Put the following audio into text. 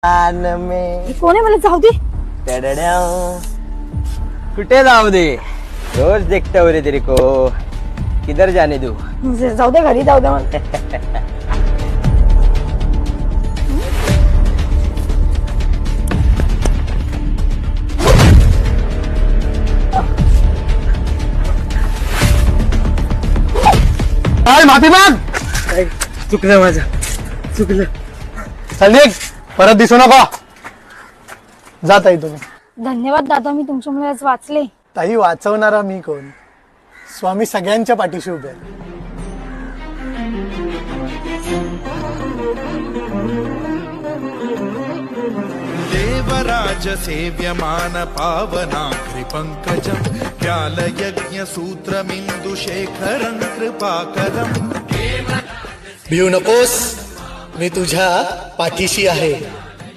कान में कोण आहे मला जाऊ दे. टडड्याव. कुठे जाऊ दे रोज देखता हो रे तेरे को किधर जाने दू. जाऊ दे घरी जाऊ दे मला. माफी माग. चुकलं माझं चुकलं. चल निघ, परत दिसू नको. जात आहे तुम्ही. धन्यवाद दादा, मी तुमच्यामुळे आज वाचले. ताई, वाचवणारा मी कोण? स्वामी सगळ्यांच्या पाठीशी उभे आहे. देवराज सेव्यमान पावनाग्रि पंकजं व्यालयज्ञ सूत्रमिंदु शेखरं कृपाकरं. भिऊ नकोस, मी तुझ्या पाठीशी आहे.